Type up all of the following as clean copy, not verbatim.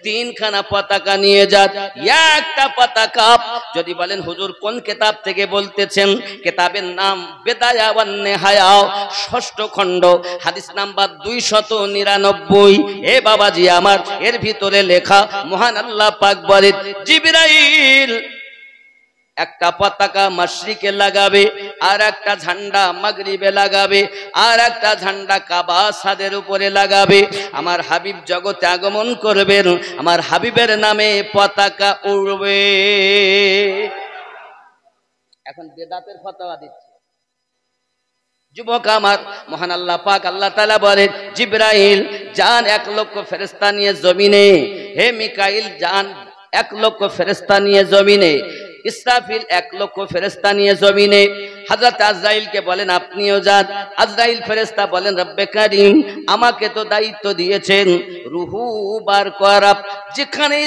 তিনখানা পতাকা নিয়ে যান। একটা পতাকা যদি বলেন হুজুর কোন কিতাব থেকে বলতেছেন, কিতাবের নাম বিদায়া ওয়ান নিহায়া, ষষ্ঠ খণ্ড, হাদিস নাম্বার 299। এ বাবাজি আমার, এর ভিতরে লেখা মহান আল্লাহ পাক বলেন জিবরাইল একটা পতাকা মাশরিকে লাগাবে, আর একটা ঝান্ডা মাগরিবে লাগাবে, আর একটা ঝান্ডা কাবা ছাদের উপরে লাগাবে। আমার হাবিব জগতে আগমন করবেন, আমার হাবিবের নামে পতাকা উড়বে। এখন বেদাতের ফতোয়া দিচ্ছে যুবক আমার। মহান আল্লাহ পাক আল্লাহ তাআলা বলেন জিবরাইল যান 1 লক্ষ ফেরেশতা নিয়ে জমিনে, হে মিকাইল যান 1 লক্ষ ফেরেশতা নিয়ে জমিনে, ইসরাফিল 1 লক্ষ ফেরেশতা নিয়ে জমিনে। হযরত আজরাইলকে বলেন আপনিও যান। আজরাইল ফেরেশতা বলেন রব্বে কারীম আমাকে তো দায়িত্ব দিয়েছেন রূহু বার করা, যেখানে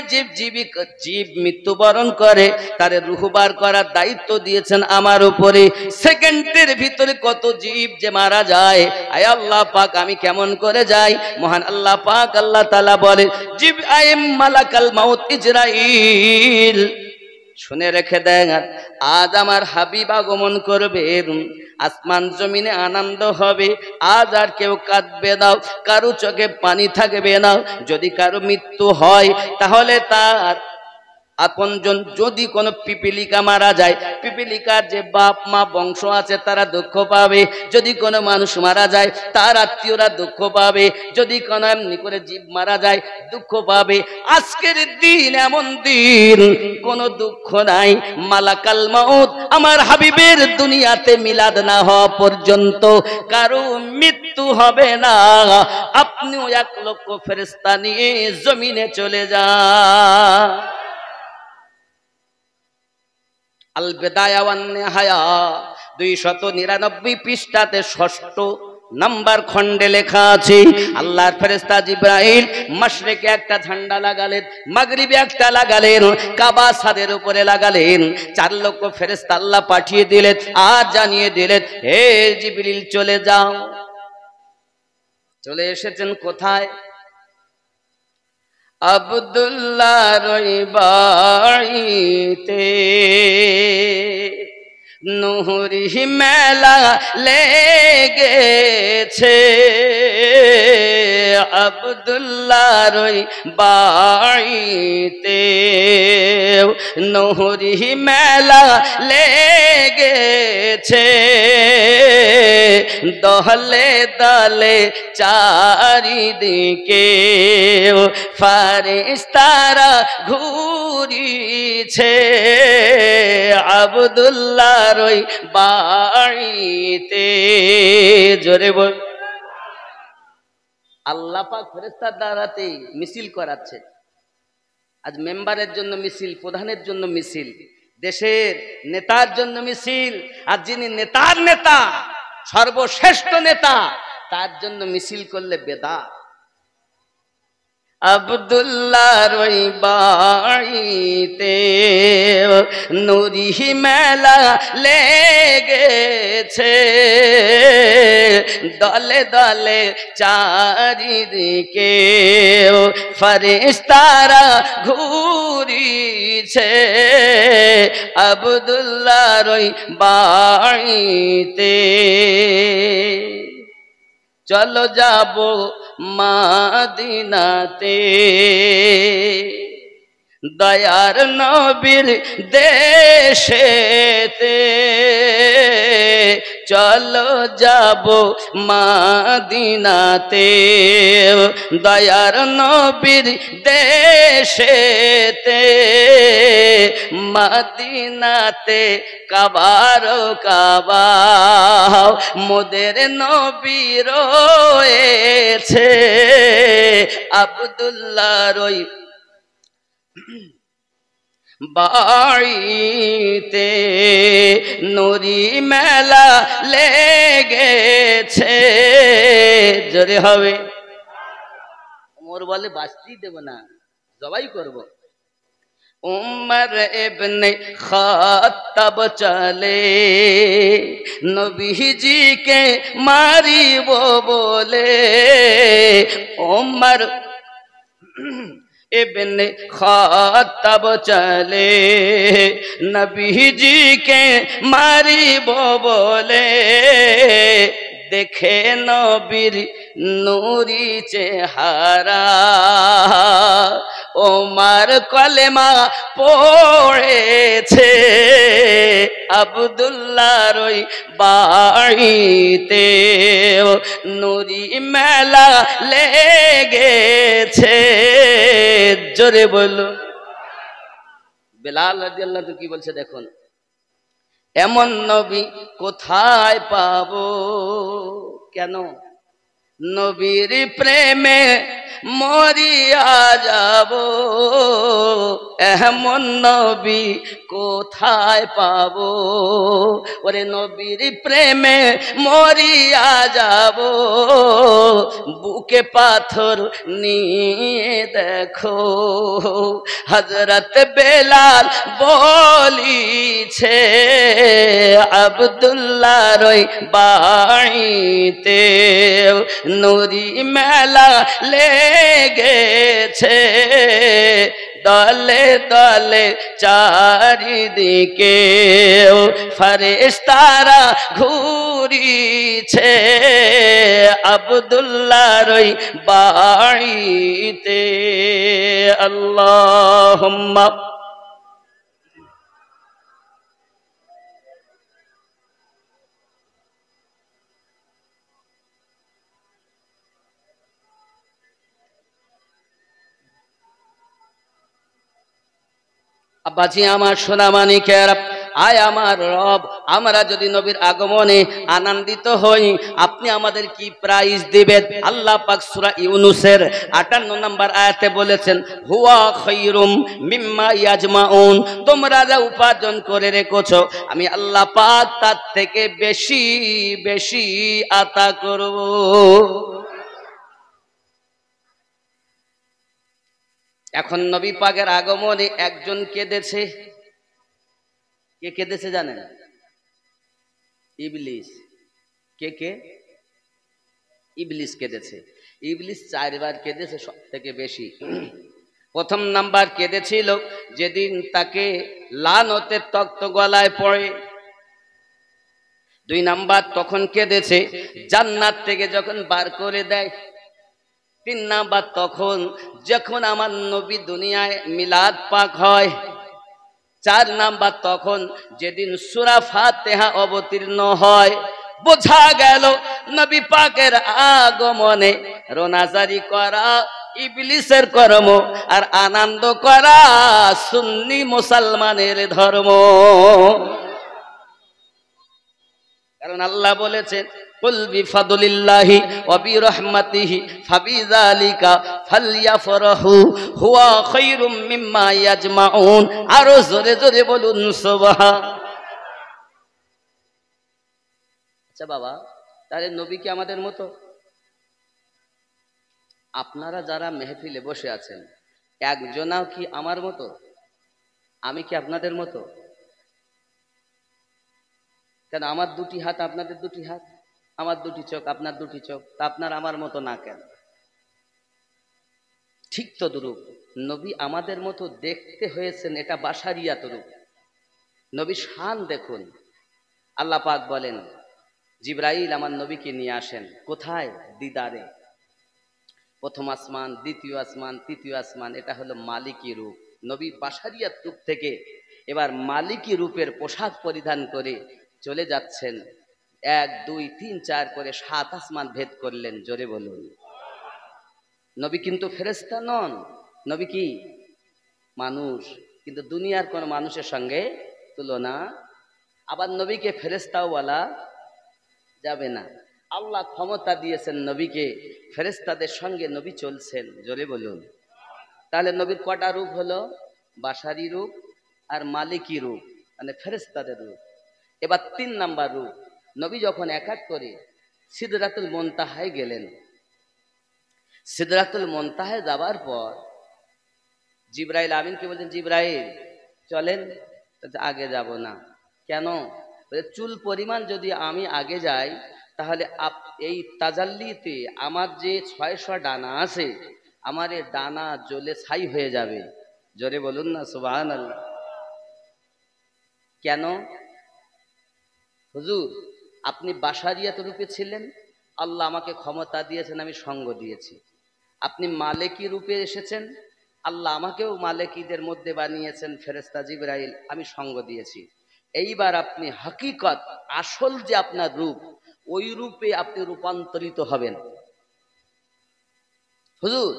জীব মৃত্যুবরণ করে তার রূহু বার করার দায়িত্ব দিয়েছেন আমার উপরে। সেকেন্ডের ভিতরে কত জীব যে মারা যায়, আয় আল্লাহ পাক আমি কেমন করে যাই? মহান আল্লাহ পাক আল্লাহ তাআলা বলেন জিব আইম মালাকাল মাউত ইজরাইল, শুনে রেখে দেন আজ আমার হাবিব আগমন করবে, আসমান জমিনে আনন্দ হবে। আজ আর কেউ কাঁদবে না, কারো চোখে পানি থাকবে না। যদি কারো মৃত্যু হয় তাহলে তার আপনজন, যদি কোনো পিপিলিকা মারা যায়, পিপিলিকার যে বাপ মা বংশ আছে তারা দুঃখ পাবে। যদি কোনো মানুষ মারা যায় তার আত্মীয়রা দুঃখ পাবে। যদি কোনো এমনি করে জীব মারা যায় দুঃখ পাবে। আজকের দিন এমন দিন কোনো দুঃখ নাই। মালাকাল মাউত আমার হাবিবের দুনিয়াতে মিলাদ না হওয়া পর্যন্ত কারো মৃত্যু হবে না। আপনিও 1 লক্ষ ফেরেশতা নিয়ে জমিনে চলে যান। আল বিদায়া ওয়ান নিহায়া 299 পৃষ্ঠাতে 6ষ্ঠ নাম্বার খণ্ডে লেখা আছে আল্লাহর ফেরেশতা জিবরাইল মাশরিকে একটা ঝান্ডা লাগালেন, মাগরিবে একটা লাগালেন, কাবা ছাদের উপরে লাগালেন। 4 লক্ষ ফেরেশতা আল্লাহ পাঠিয়ে দিলেন আর জানিয়ে দিলেন হে জিবরিল চলে যাও। চলে এসেছেন কোথায়? আব্দুল্লাহর বাড়িতে নুহুরি মেলা লেগেছে। আব্দুল্লাহর বাড়িতে নুহুরি মেলা লেগেছে। দলে দলে চারিদিকে ফারিস্তারা ঘুরিছে। আব্দুল্লাহর বাড়িতে জোরে বল। আল্লাহ পাক ফেরেশতার দ্বারাতে মিছিল করাচ্ছে। আজ মেম্বারের জন্য মিছিল, প্রধানের জন্য মিছিল, দেশের নেতার জন্য মিছিল। আর যিনি নেতার নেতা, সর্বশ্রেষ্ঠ নেতা, তার জন্য মিছিল করলে বেদাত। আব্দুল্লাহর বাড়িতে নুরি মেলা লেগেছে। দলে দলে চারিদিকে ফেরেশতারা ঘুরিছে। আব্দুল্লাহর বাড়িতে চলো যাব মদিনাতে, দয়ার নবীর দেশেতে। চলো যাব মদিনাতে, দয়ার নবীর দেশেতে। মদিনাতে কাবার কাবা মোদের নবী রয়েছে। আব্দুল্লাহর বাড়িতে নুরি মেলা লেগেছে। জোরে হবে। ওমর বলে বাঁচতেই দেব না, জবাই করব। উমর ইবনে খাত্তাব চলে নবীজিকে মারিব বলে। উমর इब्ने खातब चले नबी जी के मारिबो बोले देखे नबीर नूरी চেহারা ওমর কলেমা পড়েছে আব্দুল্লাহর ওই বাড়িতে নূরি মেলা লেগেছে জোরে বলো বেলাল রাদিয়াল্লাহু আনহু কি বলছে দেখুন এমন নবী কোথায় পাবো কেন নবীর প্রেমে মরিয়া যাব এমন নবী কোথায় পাবো ওরে নবীর প্রেমে মরিয়া যাব বুকে পাথর নিয়ে দেখো হযরত বেলাল বলিছে আব্দুল্লাহর ওই বাড়িতে নূরি মেলা লেগেছে দলে দলে চারিদিকে ফেরেশতারা ঘুরিছে আব্দুল্লাহর ওই বাড়িতে আল্লাহুম্মা আব্বাজি আমার সোনামানিকের আয় আমার রব আমরা যদি নবীর আগমনে আনন্দিত হই আপনি আমাদের কি প্রাইজ দিবেন আল্লাহ পাক সূরা ইউনূসের 58 নম্বর আয়াতে বলেছেন হুয়া খায়রুম মিম্মা ইয়াজমাউন তোমরা যা উপার্জন করে রেখেছো আমি আল্লাহ পাক তার থেকে বেশি বেশি আতা করব এখন নবী পাকের আগমনে একজন কেঁদেছে কে কেঁদেছে জানেন ইবলিস কে ইবলিস কেঁদেছে ইবলিস 4 বার কেঁদেছে সবথেকে বেশি প্রথম নাম্বার কেঁদেছিল যেদিন তাকে লানতের তক্ত গলায় পড়ে 2 নাম্বার তখন কেঁদেছে জান্নাত থেকে যখন বার করে দেয় 3 নাম্বার তখন যখন আমার নবী দুনিয়ায় মিলাদ পাক হয় 4 নাম্বার তখন যেদিন সূরা ফাতিহা অবতীর্ণ হয় বোঝা গেল নবী পাকের আগমনে রোনাজারি করা ইবলিসের কর্ম আর আনন্দ করা সুন্নি মুসলমানের ধর্ম কারণ আল্লাহ বলেছেন কুল বিফাদলিল্লাহি ওয়া বিরহমাতিহি ফাবিযালিকা ফালইফরাহু হুয়া খায়রুম মিম্মা ইয়াজমাউন আরো জোরে জোরে বলুন সুবহান আচ্ছা বাবা তাহলে নবী কি আমাদের মতো আপনারা যারা মেহফিলে বসে আছেন একজনাও কি আমার মতো আমি কি আপনাদের মতো কেন আমার 2টি হাত আপনাদের 2টি হাত আমার 2টি চোখ আপনার 2টি চোখ তা আপনার আমার মতো না কেন ঠিক তো দুরূপ নবী আমাদের মতো দেখতে হয়েছেন এটা বাশারিয়াত রূপ নবী শান দেখুন আল্লাহ পাক বলেন জিবরাইল আমার নবীকে নিয়ে আসেন কোথায় দিদারে প্রথম আসমান দ্বিতীয় আসমান তৃতীয় আসমান এটা হলো মালিকি রূপ নবী বাশারিয়াত রূপ থেকে এবার মালিকি রূপের পোশাক পরিধান করে চলে যাচ্ছেন 1 2 3 4 করে 7 আসমান ভেদ করলেন জোরে বলুন নবী কিন্তু ফেরেশতা নন নবী কি মানুষ কিন্তু দুনিয়ার কোন মানুষের সঙ্গে তুলনা আবার নবীকে ফেরেশতাও বলা যাবে না আল্লাহ ক্ষমতা দিয়েছেন নবীকে ফেরেশতাদের সঙ্গে নবী চলছেন জোরে বলুন তাহলে নবীর কটা রূপ হলো বাশারি রূপ আর মালিকি রূপ মানে ফেরেশতাদের রূপ এবার 3 নাম্বার রূপ নবী যখন এক এক করে সিদরাতুল মুনতাহায় গেলেন সিদরাতুল মুনতাহায় যাবার পর জিবরাইল আমিনকে বললেন জিবরাইল চলেন আগে যাব না কেন চুল পরিমাণ যদি আমি আগে যাই তাহলে এই তাজাল্লিতে আমার যে 600 ডানা আছে আমার এ ডানা জ্বলে ছাই হয়ে যাবে। জোরে বলুন না সুবহানাল্লাহ। কেন? হুজুর আপনি বাশারিয়াত রূপে ছিলেন, আল্লাহ আমাকে ক্ষমতা দিয়েছেন, আমি সঙ্গ দিয়েছি। আপনি মালেকি রূপে এসেছেন, আল্লাহ আমাকেও মালেকিদের মধ্যে বানিয়েছেন, ফেরেশতা জিবরাইল, আমি সঙ্গ দিয়েছি। এইবার আপনি হাকিকত, আসল যে আপনার রূপ, ওই রূপে আপনি রূপান্তরিত হবেন। হুজুর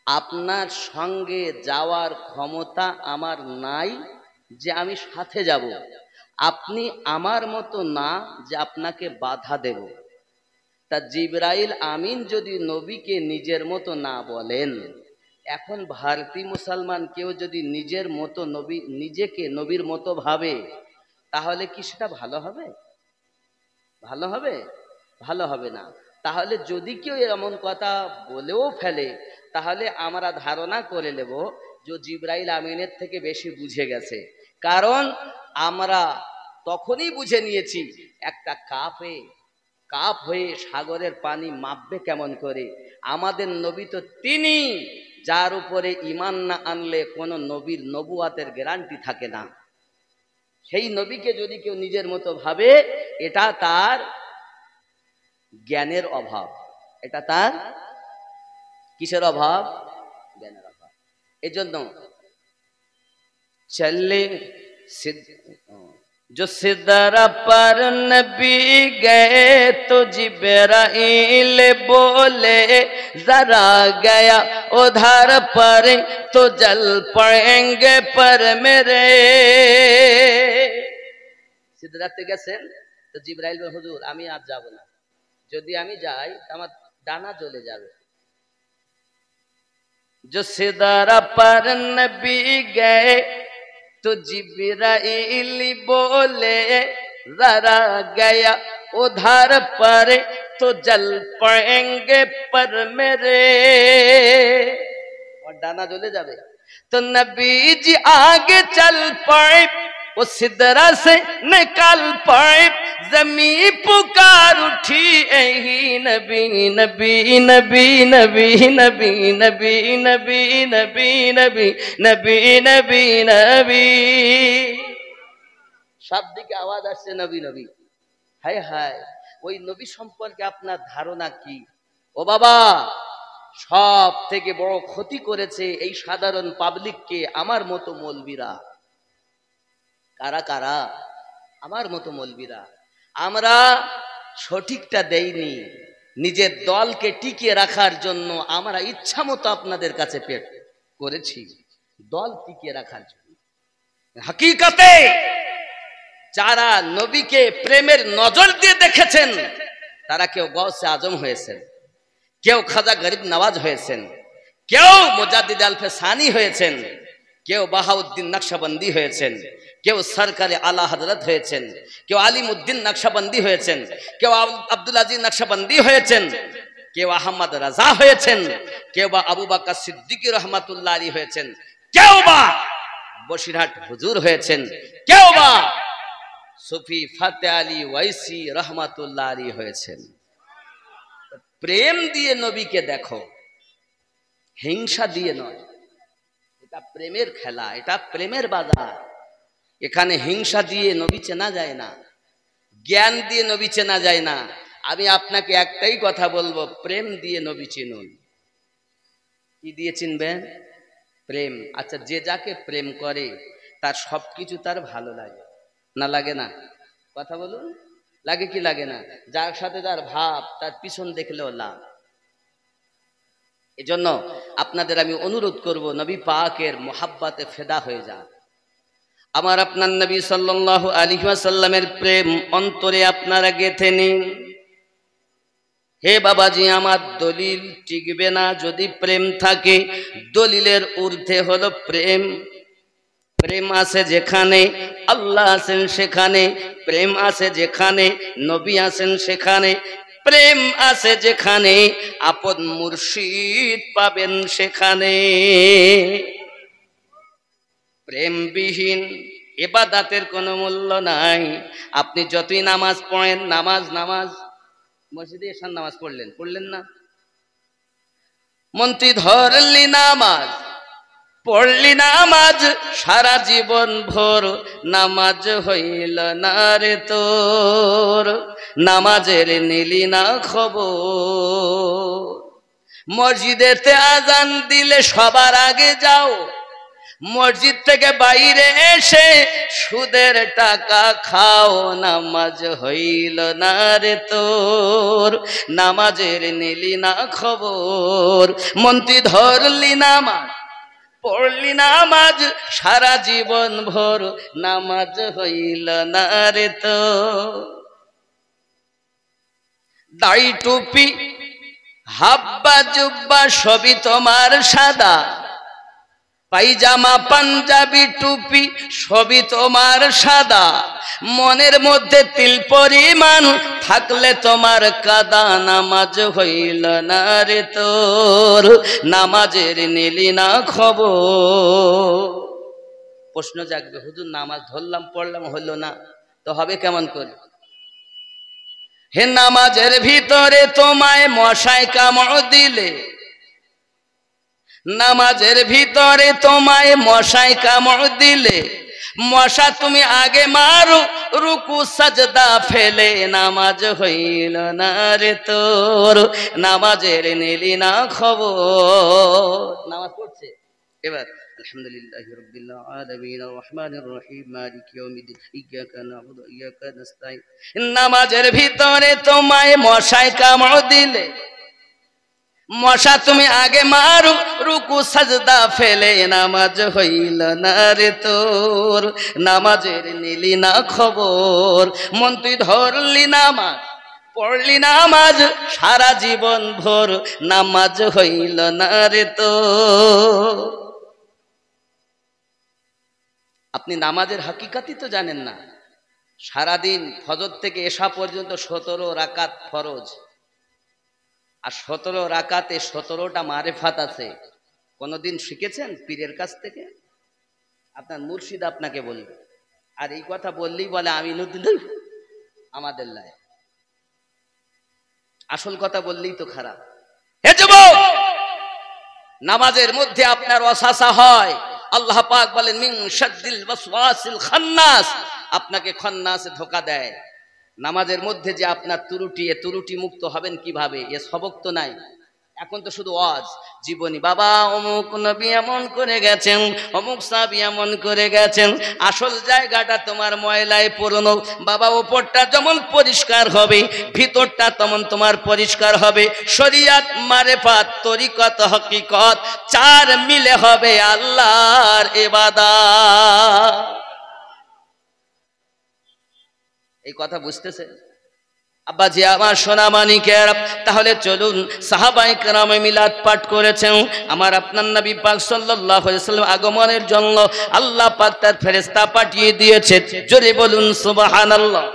আপনার সঙ্গে যাওয়ার ক্ষমতা আমার নাই যে আমি সাথে যাব, আপনি আমার মতো না যে আপনাকে বাধা দেব। তা জিবরাইল আমিন যদি নবীকে নিজের মতো না বলেন, এখন ভারতীয় মুসলমান কেউ যদি নিজের মতো নবী, নিজেকে নবীর মতো ভাবে, তাহলে কি সেটা ভালো হবে? ভালো হবে? ভালো হবে না। তাহলে যদি কেউ এমন কথা বলেও ফেলে, তাহলে আমরা ধারণা করে নেব যে জিবরাইল আমিনের থেকে বেশি বুঝে গেছে। কারণ আমরা তখনই বুঝে নিয়েছি, একটা কাপ হয়ে সাগরের পানি মাপবে কেমন করে? আমাদের নবী তো তিনি, যার উপরে ঈমান না আনলে কোনো নবীর নবুয়াতের গ্যারান্টি থাকে না। সেই নবীকে যদি কেউ নিজের মতো ভাবে, এটা তার জ্ঞানের অভাব। এটা তার কিসের অভাব? জ্ঞানের অভাব। এজন্য চলে जो सिदरा पर नबी गए तो जिब्राइल बोले जरा गया उधर पर तो जल पड़ेंगे पर मेरे। সিদরাতে গেছেন তো জিবরাইল বলে, হুজুর আমি আর যাব না, যদি আমি যাই আমার ডানা জ্বলে যাবে। जो सिदरा पर नबी गए तो जिब्राइल बोले जरा गया उधर पर तो जल पड़ेंगे पर मेरे, और डाना জ্বলে যাবে। तो नबी जी आगे चल पड़े, वो सिदरा से निकल पड़े, जमी पुकार उठी यही नबी नबी नबी नबी नबी नबी नबी नबी नबी नबी नबी नबी, সব দিকে আওয়াজ আসছে নবী নবী। হায় হায়, ওই নবী সম্পর্কে আপনার ধারণা কি? ও বাবা, সব থেকে বড় ক্ষতি করেছে এই সাধারণ পাবলিককে আমার মতো মৌলবীরা। কারা কারা? আমার মতো মৌলবীরা। আমরা সঠিকটা দেইনি, নিজের দলকে টিকিয়ে রাখার জন্য আমরা ইচ্ছা মতো আপনাদের কাছে পেট করেছি, দল টিকিয়ে রাখার জন্য। হাকিকতে যারা নবীকে প্রেমের নজর দিয়ে দেখেছেন, তারা কেউ গৌসে আজম হয়েছেন, কেউ খাজা গরিব নওয়াজ হয়েছেন, কেউ মুজাদ্দিদ আলফে সানি হয়েছেন, কেউ বাহাউদ্দিন নকশবন্দি হয়েছেন, কেউ সরকারে আলা হযরত হয়েছেন, কেউ আলিমউদ্দিন নকশবন্দি হয়েছেন, কেউ আব্দুল আজিজ নকশবন্দি হয়েছেন, কেউ আহমদ রাজা হয়েছেন, কেউ বা আবু বকর সিদ্দিক রহমাতুল্লাহ আলাইহি হয়েছেন, কেউ বা বসিরহাট হুজুর হয়েছেন, কেউ বা সুফি ফাতে আলী ওয়াইসি রহমাতুল্লাহ আলাইহি হয়েছেন। প্রেম দিয়ে নবীকে দেখো, হিংসা দিয়ে নয়। এটা প্রেমের খেলা, এটা প্রেমের বাজার। এখানে হিংসা দিয়ে নবী চেনা যায় না, জ্ঞান দিয়ে নবী চেনা যায় না। আমি আপনাকে একটাই কথা বলবো, প্রেম দিয়ে নবী চিনুন। কি দিয়ে চিনবেন? প্রেম। আচ্ছা, যে যাকে প্রেম করে তার সবকিছু তার ভালো লাগে না, লাগে না? কথা বলুন, লাগে কি লাগে না? যার সাথে যার ভাব, তার পিছন দেখলেও লাভ। এজন্য আপনাদের আমি অনুরোধ করব, নবী পাকের মোহাব্বতে ফেদা হয়ে যান। আমার আপনার নবী সাল্লাল্লাহু আলাইহি ওয়াসাল্লামের প্রেম অন্তরে আপনারা গেঁথে নিন। হে বাবাজি, আমার দলিল টিকবে না যদি প্রেম থাকে। দলিলের ঊর্ধ্বে হলো প্রেম। প্রেম আছে যেখানে আল্লাহ আছেন সেখানে, প্রেম আছে যেখানে নবী আছেন সেখানে, প্রেম আছে যেখানে আপন মুর্শিদ পাবেন সেখানে। প্রেমবিহীন ইবাদতের কোনো মূল্য নাই। আপনি যতই নামাজ পড়েন, নামাজ মসজিদে এসার নামাজ পড়লেন না, মন্ত্রী ধরলি নামাজ, পড়লি নামাজ, সারা জীবন ভোর নামাজ হইল না রে তোর, নামাজের নিলি না খবর। মসজিদেতে আজান দিলে সবার আগে যাও, মসজিদ থেকে বাইরে এসে সুদের টাকা খাও, নামাজ হইল না রে তোর, নামাজের নিলি না খবর। মন্ত্রী ধরলি নামাজ, পড়লি নামাজ, সারা জীবন ভোর নামাজ হইল না রে তোর। দাড়ি টুপি হাব্বা জুব্বা সবই তোমার সাদা, পাইজামা পাঞ্জাবি টুপি সবই তোমার সাদা, মনের মধ্যে তিল পরিমাণ থাকলে তোমার কাদা, নামাজ হইল না রে তোর, নামাজের নিলি না খবর। প্রশ্ন জাগবে, হুজুর নামাজ ধরলাম পড়লাম হলো না, তো হবে কেমন করে? হে নামাজের ভিতরে তোমায় মশায় কামড় দিলে, নামাজের ভিতরে তোমায় মশায় কামড় দিলে, মশা তুমি আগে মারো, রুকু সাজদা ফেলে, নামাজ হইল না রে তোর, নামাজের নিলি না খবর। নামাজ পড়ছে এবার আলহামদুলিল্লাহি রাব্বিল আলামিন আর রহমানির রহিম মালিকি ইয়াউমিদ্দিন ইয়্যাকা না'বুদু ওয়া ইয়্যাকা নাস্তাঈন। নামাজের ভিতরে তোমায় মশায় কামড় দিলে, মশা তুমি আগে মারো, রুকু সাজদা ফেলে, নামাজ হইল না রে তোর, নামাজের নিলি না খবর। মন্ত্রী ধরলি নামাজ, পড়লি নামাজ, সারা জীবন ভোর নামাজ হইল না রে তোর। আপনি নামাজের হাকিকাতই তো জানেন না। সারাদিন ফজর থেকে এশা পর্যন্ত 17 রাকাত ফরজ, আর 17 রাকাতে 17টা মারেফাত আছে। কোনদিন শিখেছেন পীরের কাছ থেকে? আপনার মুর্শিদ আপনাকে বলবে। আর এই কথা বললেই বলে আমি নতুন, আমাদের লাই আসল কথা বললেই তো খারাপ। হে যুবক, নামাজের মধ্যে আপনার ওয়াসওয়াসা হয়। আল্লাহ পাক বলেন মিন শাদ্দিল ওয়াসওয়াসিল খান্নাস, আপনাকে খান্নাসে ধোঁকা দেয়। নামাজের মধ্যে যে আপনার ত্রুটি, এ ত্রুটি মুক্ত হবেন কিভাবে? এ সবক তো নাই, এখন তো শুধু ওয়াজ জীবনী। বাবা অমুক নবী এমন করে গেছেন, অমুক সাহাবী এমন করে গেছেন। আসল জায়গাটা তোমার ময়লায় পুরনো। বাবা ওপরটা যেমন পরিষ্কার হবে, ভিতরটা তেমন তোমার পরিষ্কার হবে। শরিয়াত, মারেফাত, তরিকত, হকিকত চার মিলে হবে আল্লাহর ইবাদত। এই কথা বুঝতেছে আব্বাজি আমার সোনা মানিকের? তাহলে চলুন, সাহাবায়ে কেরামে মিলাদ পাঠ করেছেন। আমার আপনার নবী পাক সাল্লাল্লাহু আলাইহি ওয়াসাল্লাম আগমনের জন্য আল্লাহ পাক তার ফেরেশতা পাঠিয়ে দিয়েছে। জোরে বলুন সুবহানাল্লাহ।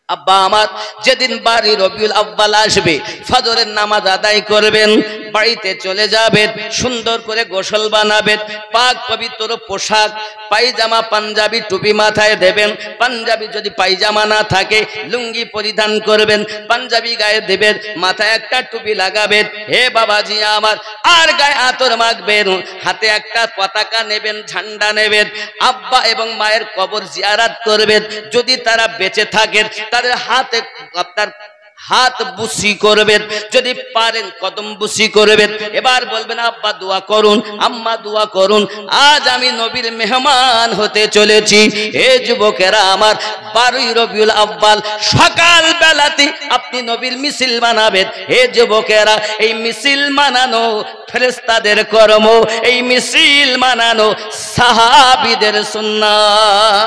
আব্বা আমার যেদিন বাড়ি রবিউল আউয়াল আসবে, ফজরের নামাজ আদায় করবেন, বাড়িতে চলে যাবেন, সুন্দর করে গোসল বানাবেন, পাক পবিত্র পোশাক, পায়জামা পাঞ্জাবি টুপি মাথায় দেবেন। পাঞ্জাবি যদি পায়জামা না থাকে লুঙ্গি পরিধান করবেন, পাঞ্জাবি গায়ে দেবেন, মাথায় একটা টুপি লাগাবেন। হে বাবাজি আমার, আর গায়ে আতর মাখবেন, হাতে একটা পতাকা নেবেন, ঝান্ডা নেবেন। আব্বা এবং মায়ের কবর জিয়ারত করবেন। যদি তারা বেঁচে থাকেন তাদের হাতে আপনার হাত বুসি করবেন, যদি পারেন কদম বুসি করবেন। এবার বলবেন আব্বা দোয়া করুন, আম্মা দোয়া করুন, আজ আমি নবীর মেহমান হতে চলেছি। হে যুবকেরা আমার, 12 রবিউল আউয়াল সকাল বেলাতে আপনি নবীর মিছিল বানাবেন। হে যুবকেরা, এই মিছিল মানানো ফেরেশতাদের কর্ম, এই মিছিল মানানো সাহাবীদের সুন্নাহ।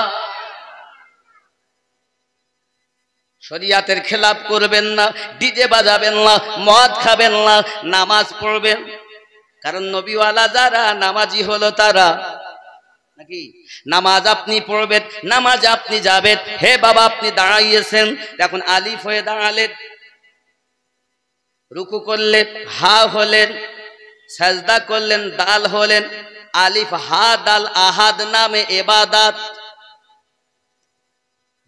শরিয়াতের খেলাফ করবেন না, ডিজে বাজাবেন না, মদ খাবেন না, নামাজ পড়বেন। কারণ নবীওয়ালা যারা নামাজি হলো তারা, নাকি? নামাজ আপনি পড়বেন, নামাজ আপনি যাবেন। হে বাবা, আপনি দাঁড়াইয়েছেন, এখন আলিফ হয়ে দাঁড়ালেন, রুকু করলেন, হা হলেন, সাজদা করলেন, দাল হলেন। আলিফ হা দাল আহাদ নামে ইবাদত।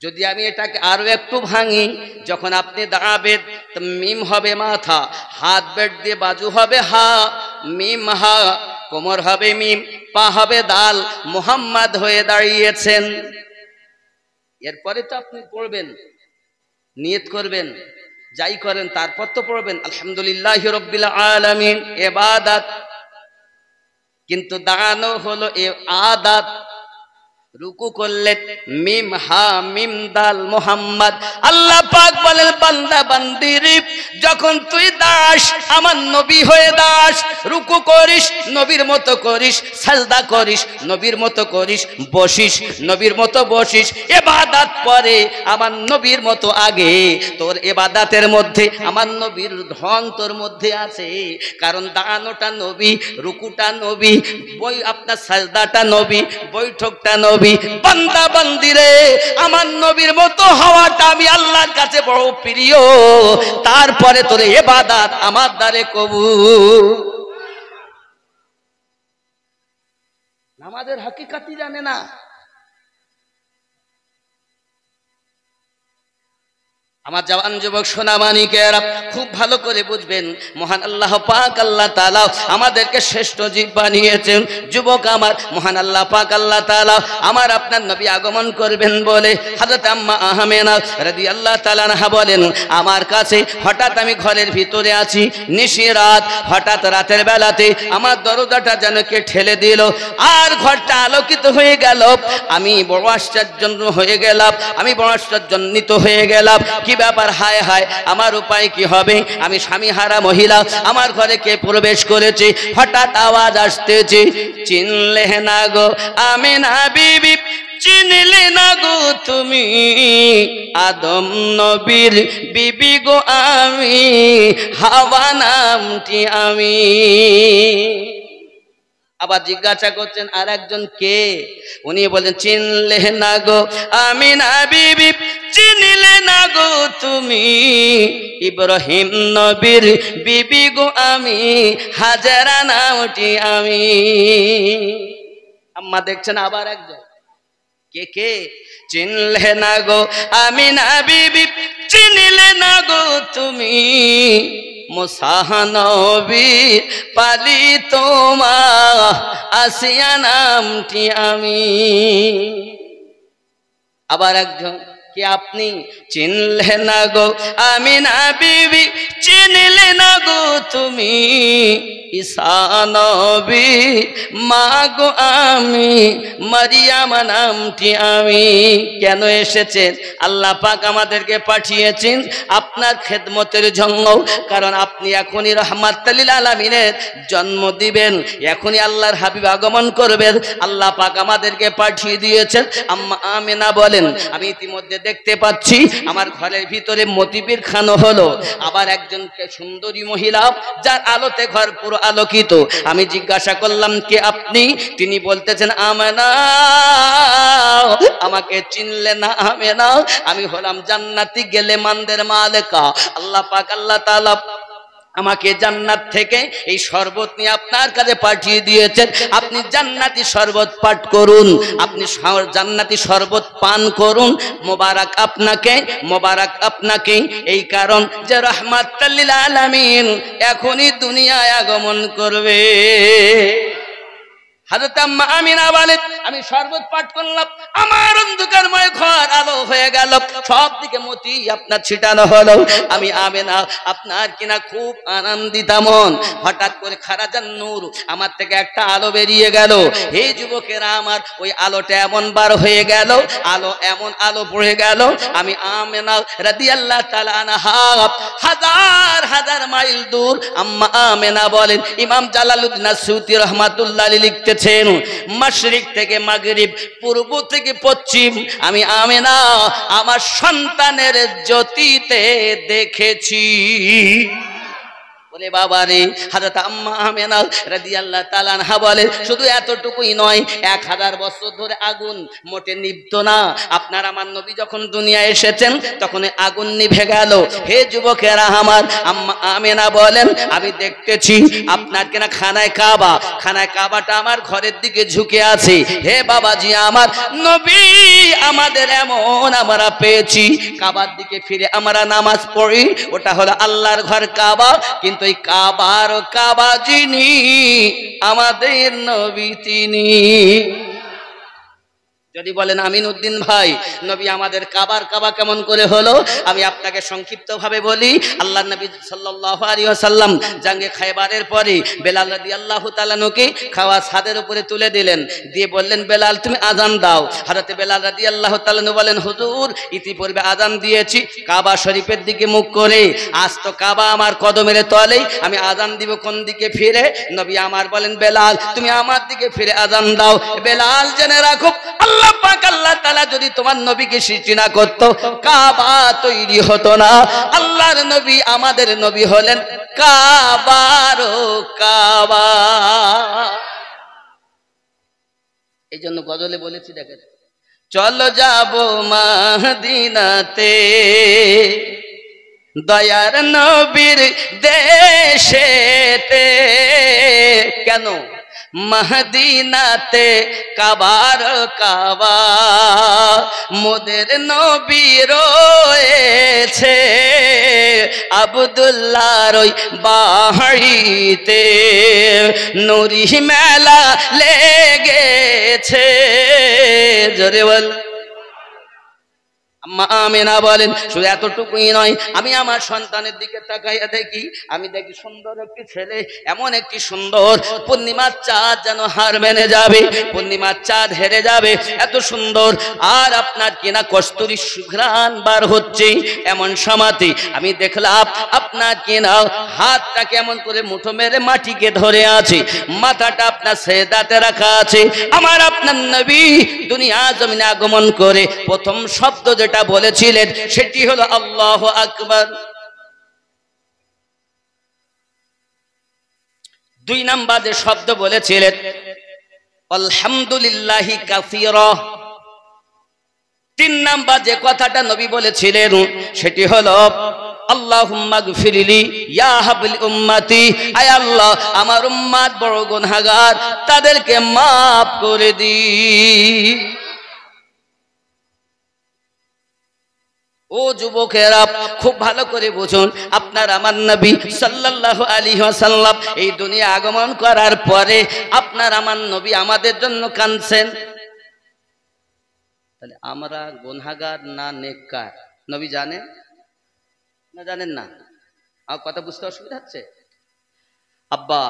যদি আমি এটাকে আরো একটু ভাঙি, যখন আপনি দাঁড়াবেন তো মিম হবে মাথা, হাত বেট দিয়ে বাজু হবে হা, মিম হা, কোমর হবে মিম, পা হবে দাল, মুহাম্মদ হয়ে দাঁড়িয়েছেন। এরপরে তো আপনি পড়বেন, নিয়ত করবেন, যাই করেন তারপর তো পড়বেন আলহামদুলিল্লাহি রাব্বিল আলামিন, ইবাদত। কিন্তু দাঁড়ানো হলো এ আদাত। রুকু করলেন মিম হা মিম দাল মুহাম্মদ। আল্লাহ পাক বলেন বান্দা বান্দিরে, যখন তুই দাস আমার নবী হয়ে দাস, রুকু করিস নবীর মতো করিস, সাজদা করিস নবীর মতো করিস, বসিস নবীর মতো বসিস, ইবাদত পরে আমার নবীর মতো আগে। তোর ইবাদতের মধ্যে আমার নবীর ঢং তোর মধ্যে আছে, কারণ দাঁড়ানোটা নবী, রুকুটা নবী, বই আপনার সাজদাটা নবী, বৈঠকটা নবী। বান্দা বান্দিরে, আমার নবীর মতো হওয়াটা আমি আল্লাহর কাছে বড় প্রিয়, তারপরে তোর ইবাদত আমার দ্বারে কবুল। নামাজের হাকিকাতই জানে না। আমার জওয়ান যুবক সোনামানিকেরা খুব ভালো করে বুঝবেন, মহান আল্লাহ পাক আল্লাহ তাআলা আমাদেরকে শ্রেষ্ঠ জীব বানিয়েছেন। যুবক আমার, মহান আল্লাহ পাক আল্লাহ তাআলা আমার আপনার নবী আগমন করবেন বলে হযরত আম্মা আমেনা রাদিয়াল্লাহু তাআলা আনহা বলেন, আমার কাছে হঠাৎ আমি ঘরের ভিতরে আছি, নিশি রাত, হঠাৎ রাতের বেলাতে আমার দরজাটা যেন কে ঠেলে দিল, আর ঘরটা আলোকিত হয়ে গেল। আমি বড় আশ্চর্য হয়ে গেলাম, আমি বড় আশ্চর্যান্বিত হয়ে গেলাম। কি ব্যাপার, হায় হায়, আমার উপায় কি হবে? আমি স্বামী হারা মহিলা, আমার ঘরে কে প্রবেশ করেছে? হঠাৎ আওয়াজ আসতেছে, চিনলে না গো আমেনা বিবি, চিনলে না গো তুমি আদম নবীর বিবি গো আমি, হাওয়া নামটি আমি। আবার জিজ্ঞাসা করছেন আর একজন কে? উনি বলেন, চিনলে না গো আমিনা বিবি, চিনলে না গো তুমি ইব্রাহিম নবীর বিবি গো আমি, হাজারা নামটি আমি। আম্মা দেখছেন আবার একজন, কে কে? চিনলে না গো আমিনা বিবি, চিনলে না গো তুমি মুসা নবীর পালিত মা, আসিয়া নামটি আমি। আবার একজন, কে আপনি? চিনলে না গো আমিনা বিবি, চিনলে না গো তুমি ঈসা নবীর মা গো আমি, মারিয়াম নামটি আমি। কেন এসেছেন? আল্লাহ পাক আমাদেরকে পাঠিয়েছেন আপনার খেদমতের জন্য, কারণ আপনি এখনই রাহমাতুল লিল আলামিনের জন্ম দিবেন, এখনই আল্লাহর হাবিব আগমন করবেন। আল্লাহ পাক আমাদেরকে পাঠিয়ে দিয়েছেন। আম্মা আমেনা বলেন, আমি ইতিমধ্যে দেখতে পাচ্ছি আমার ঘরের ভিতরে মতিবির খানো হলো। আবার একজনকে সুন্দরী মহিলা, যার আলোতে ঘর পুরো আলোকিত। আমি জিজ্ঞাসা করলাম, কে আপনি? তিনি বলতেছেন, আমেনা। আমাকে চিনলে না আমেনা? আমি হলাম জান্নাতি গেলে মানদের মালিকা। আল্লাহ পাক আল্লাহ তাআলা আমাকে জান্নাত থেকে এই শরবত নিয়ে আপনার কাছে পাঠিয়ে দিয়েছেন। আপনি জান্নাতি শরবত পান করুন, আপনি জান্নাতি শরবত পান করুন। মোবারক আপনাকে, মোবারক আপনাকে, এই কারণ যে রাহমাতুল লিল আলামিন এখনই দুনিয়ায় আগমন করবে। হযরত আম্মা আমিনা বলেন, আমি শরবত পাঠ করলাম, আমার অন্ধকারময় ঘর আলো হয়ে গেল, সব দিকে মতি আপনার ছিটানো হলো। আমি আমেনা আপনার কিনা খুব আনন্দিত মন। হঠাৎ করে খারাজান নূর, আমার থেকে একটা আলো বেরিয়ে গেল। হে যুবকেরা আমার, ওই আলোটা এমন বার হয়ে গেল, আলো এমন আলো পড়ে গেল, আমি আমেনা রাদিয়াল্লাহু তাআলা আনহা হাজার হাজার মাইল দূর। আম্মা আমেনা বলেন, ইমাম জালালউদ্দিন আসসুতি রাহমাতুল্লাহ আলাইহি লিখতে, মাশরিক থেকে মাগরিব, পূর্ব থেকে পশ্চিম, আমি আমেনা আমার সন্তানের জ্যোতিতে দেখেছি। ওরে বাবা রে, হযরত আম্মা আমেনা রাদিয়াল্লাহু তাআলা আনহা বলে শুধু এতটুকুই নয়, 1000 বছর ধরে আগুন মোটে নিভতো না। আপনার আমার নবী যখন দুনিয়ায় এসেছেন তখন আগুন নিভে গেল। হে যুবকেরা আমার, আম্মা আমেনা বলেন আমি দেখতেছি আপনার কেনা খানায় কাবাটা আমার ঘরের দিকে ঝুঁকে আছে। হে বাবাজি আমার, নবী আমাদের এমন আমরা পেয়েছি কাবার দিকে ফিরে আমরা নামাজ পড়ি, ওটা হলো আল্লাহর ঘর কাবা, কিন্তু এই কাবা যিনি আমাদের নবী তিনি। যদি বলেন আমিনউদ্দিন ভাই নবী আমাদের কাবা কেমন করে হলো, আমি আপনাকে সংক্ষিপ্ত ভাবে বলি। আল্লাহর নবী সাল্লাল্লাহু আলাইহি ওয়াসাল্লাম জাঙ্গে খায়বারের পরে বেলাল রাদিয়াল্লাহু তাআলা নকে খাওয়া ছাদের উপরে তুলে দিলেন, দিয়ে বললেন বেলাল তুমি আজান দাও। হযরত বেলাল রাদিয়াল্লাহু তাআলা বলেন হুজুর ইতিপূর্বে আজান দিয়েছি কাবা শরীফের দিকে মুখ করে, আজ তো কাবা আমার কদমের তলে, আমি আজান দিব কোন দিকে ফিরে? নবী আমার বলেন বেলাল তুমি আমার দিকে ফিরে আজান দাও। বেলাল জেনে রাখো আল্লাহ পাক আল্লাহ তাআলা যদি তোমার নবীকে সৃষ্টি না করত কাবা তৈরি হতো না। আল্লাহর নবী আমাদের নবী হলেন কাবারও কাবা। এই জন্য গজলে বলেছি দেখেন, চলো যাব মদিনাতে দয়ার নবীর দেশেতে। কেন? মদিনাতে কাবার কাবা মোদের নবী রয়েছে আব্দুল্লাহর ওই বাড়িতে, নুরি মেলা লেগেছে। জোরে বল। আম্মা আমেনা বলেন শুধু এতটুকুই নয়, আমি আমার সন্তানের দিকে তাকাইয়া দেখি, আমি দেখি সুন্দর একটি ছেলে, এমন একটি সুন্দর, পূর্ণিমার চাঁদ যেন হার মেনে যাবে, পূর্ণিমার চাঁদ হেরে যাবে, এত সুন্দর। আর আপনার কিনা কস্তুরী সুঘ্রাণ বার হচ্ছে, এমন সমাধি আমি দেখলাম আপনার কিনা হাতটা কেমন করে মুঠো মেরে মাটিকে ধরে আছে, মাথাটা আপনার সেজদাতে রাখা আছে। আমার আপনার নবী দুনিয়া জমিনে আগমন করে প্রথম শব্দ যেটা বলেছিলেন সেটি হলো আল্লাহু আকবার। 2 নাম্বার যে শব্দ বলেছিলেন আলহামদুলিল্লাহি কাসীরা। 3 নাম্বার যে কথাটা নবী বলেছিলেন সেটি হলো আল্লাহুম্মা গফিরলি ইয়া হাবলি উম্মতি, আয় আল্লাহ আমার উম্মত বড় গুনাহগার, তাদেরকে maaf করে দি। ও যুবকেরা খুব ভালো করে বুঝুন, আপনার আমার নবী সাল্লাল্লাহু আলাইহি ওয়াসাল্লাম এই দুনিয়া আগমন করার পরে আপনার আমার নবী আমাদের জন্য কাঁদছেন। তাহলে আমরা গুনাহগার না নেককার নবী জানেন না? জানেন না? আমার কথা বুঝতে অসুবিধা হচ্ছে? আব্বা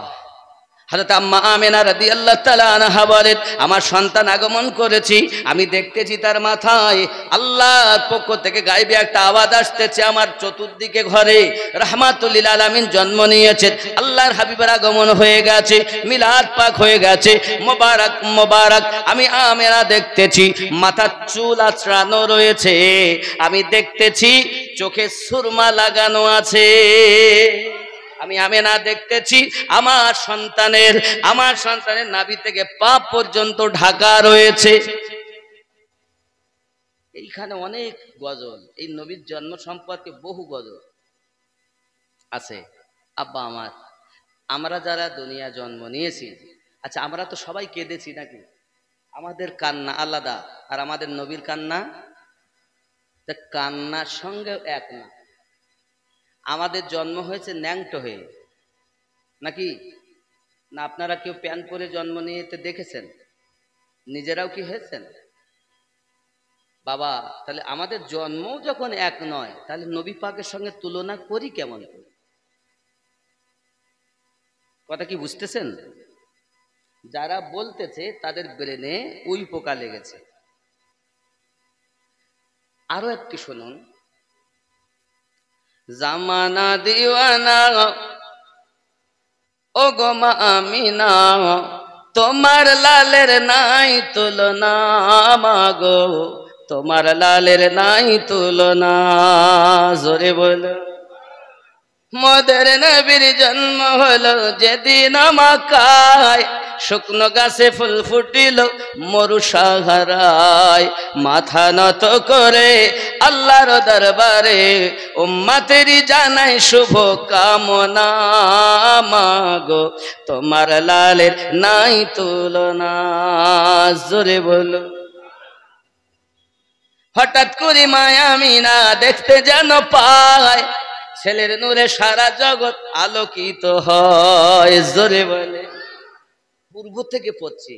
হযরত আম্মা আমেনা রাদিয়াল্লাহু তাআলা আনহা বলেন আমার সন্তান আগমন করেছি, আমি দেখতেছি তার মাথায় আল্লাহর পক্ষ থেকে গায়বে একটা আওয়াজ আসতেছে, আমার চতুর্দিকে ঘরে রাহমাতুল লিল আলামিন জন্ম নিয়েছেন, আল্লাহর হাবিবের আগমন হয়ে গেছে, মিলাদ পাক হয়ে গেছে, মোবারক মোবারক। আমি আমেনা দেখতেছি মাথার চুল আঁচড়ানো রয়েছে, আমি দেখতেছি চোখে সুরমা লাগানো আছে, আমি আমেনা দেখতেছি আমার সন্তানের নাভি থেকে পা পর্যন্ত ঢাকা রয়েছে। এইখানে অনেক গজল, এই নবীর জন্ম সম্পর্কে বহু গজল আছে। আব্বা আমার, আমরা যারা দুনিয়া জন্ম নিয়েছি, আচ্ছা আমরা তো সবাই কেঁদেছি নাকি? আমাদের কান্না আলাদা আর আমাদের নবীর কান্না, কান্নার সঙ্গে এক না। আমাদের জন্ম হয়েছে ন্যাংটো হয়ে নাকি না? আপনারা কেউ প্যান্ট পরে জন্ম নিতে দেখেছেন? নিজেরাও কি হয়েছেন বাবা? তাহলে আমাদের জন্ম যখন এক নয়, তাহলে নবী পাকের সঙ্গে তুলনা করি কেমন? কথা কি বুঝতেছেন? যারা বলতেছে তাদের ব্রেনে উই পোকা লেগেছে। আরো একটি শুনুন, জামানা দিওয়ানা ও গো মা আমিনা, তোমার লালের নাই তুলনা, মাগো তোমার লালের নাই তুলনা। জোরে বলো। মোদের নবীর জন্ম হলো যেদিন মক্কায়, শুকনো গাছে ফুল ফুটিল মরু সাহারায়, মাথা নত করে আল্লাহর দরবারে উম্মতেরই জানাই শুভ কামনা। মাগো তোমার লালের নাই তুলনা, জোরে বলো। হঠাৎ করে মায়া আমিনা দেখতে যেন পায়, ছেলের নূরে সারা জগৎ আলোকিত হয়, জোরে বলে। পূর্ব থেকে পড়ছি,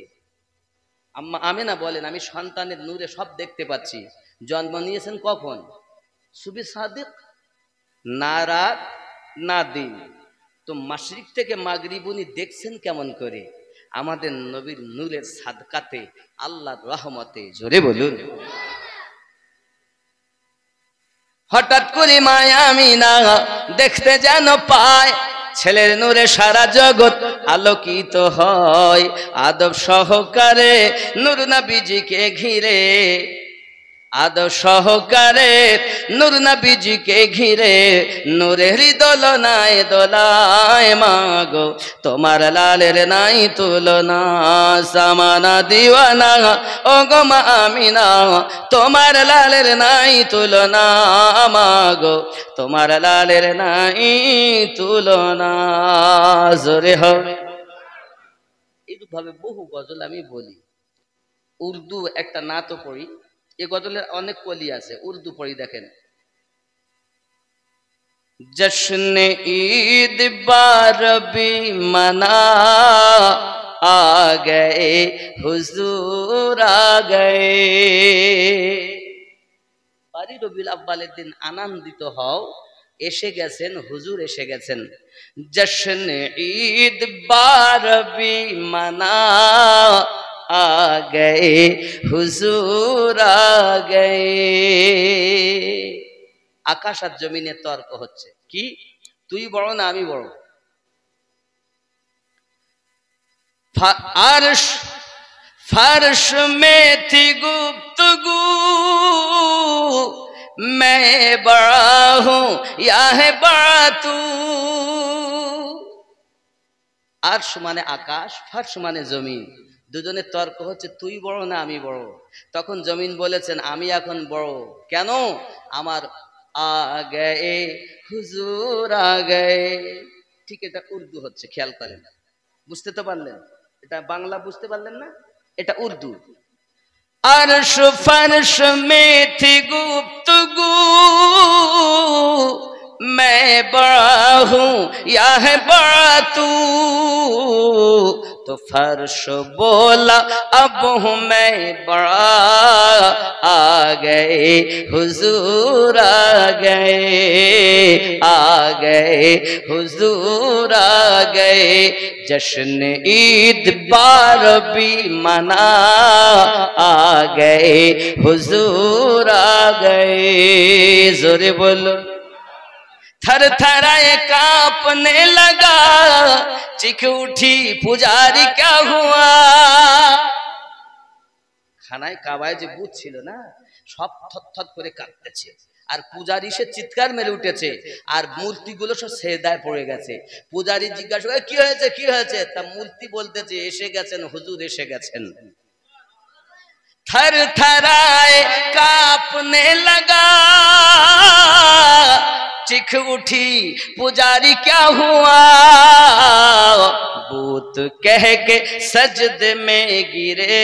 আম্মা আমিনা বলেন আমি সন্তানের নূরে সব দেখতে পাচ্ছি। জন্ম নিয়েছেন কখন? সুবি সাদিক, না রাত না দিন। তো মাশরিক থেকে মাগরিব উনি দেখছেন কেমন করে? আমাদের নবীর নূরের সাদকাতে, আল্লাহর রহমতে, জোরে বলুন। হঠাৎ করে মায়া আমিনা দেখতে যেন পায়, ছেলের নূরে সারা জগৎ আলোকিত হয়। আদব সহকারে নূর নবীজিকে ঘিরে, আদব সহকারে নূর নবীজিকে ঘিরে নূরের দোলনায় দোলায়। মাগো তোমার লালের নাই তুলনা, জামানা দিওয়ানা ও গো মা আমিনা, তোমার লালের নাই তুলনা। মাগো তোমার লালের নাই তুলনা, জোরে হবে। এইভাবে বহু গজল আমি বলি। উর্দু একটা নাতও পড়ি, এই গজলের অনেক কলি আছে, উর্দু পড়ি। দেখেন, জশ্নে ঈদ বারবি মানা আ গয়ে হুজুর আ গয়ে। বাড়ি রবিউল আব্বালের দিন আনন্দিত হও, এসে গেছেন হুজুর, এসে গেছেন। জশ্নে ঈদ বারবি মানা आ गए हुजूर आ गए। আকাশ আর জমিনে তর্ক হচ্ছে, কি তুই বড় না আমি বড়? अर्श फर्श में थी गुफ्तगू, मैं बड़ा हूं या है बड़ा तू। अर्श माने आकाश, फर्श माने जमीन। দুজনের তর্ক হচ্ছে, তুই বড় না আমি বড়। তখন জমিন বলেছেন, আমি এখন বড়। কেন? আমার আগে হুজুর আগে। ঠিক, এটা উর্দু হচ্ছে, খেয়াল করেন। বুঝতে তো পারলেন? এটা বাংলা বুঝতে পারলেন না, এটা উর্দু। अर्श फर्श में थी गुफ्तगू, मैं बड़ा हूं या है बड़ा तू। तो फर्श बोला अब हूं मैं बड़ा, आ गए हुजूर आ गए, आ गए हुजूर आ गए। जश्न ईद बारबी मना, आ गए हुजूर आ गए। जोरे बोलो। थर थराए कांपने लगा, चिख उठी पुजारी क्या हुआ। খানায় কাবায় যে বুথ ছিল না, সব থরথর করে কাঁপতেছে। আর পূজারি সে চিৎকার মেরে উঠেছে, আর মূর্তিগুলো সব সেজদায় পড়ে গেছে। পূজারি জিজ্ঞাসা করে, কি হয়েছে কি হয়েছে? তা মূর্তি বলতেছে, এসে গেছেন হুজুর, এসে গেছেন। थर थराए कांपने लगा, चिख उठी पुजारी क्या हुआ। बूत कह के सजदे में गिरे,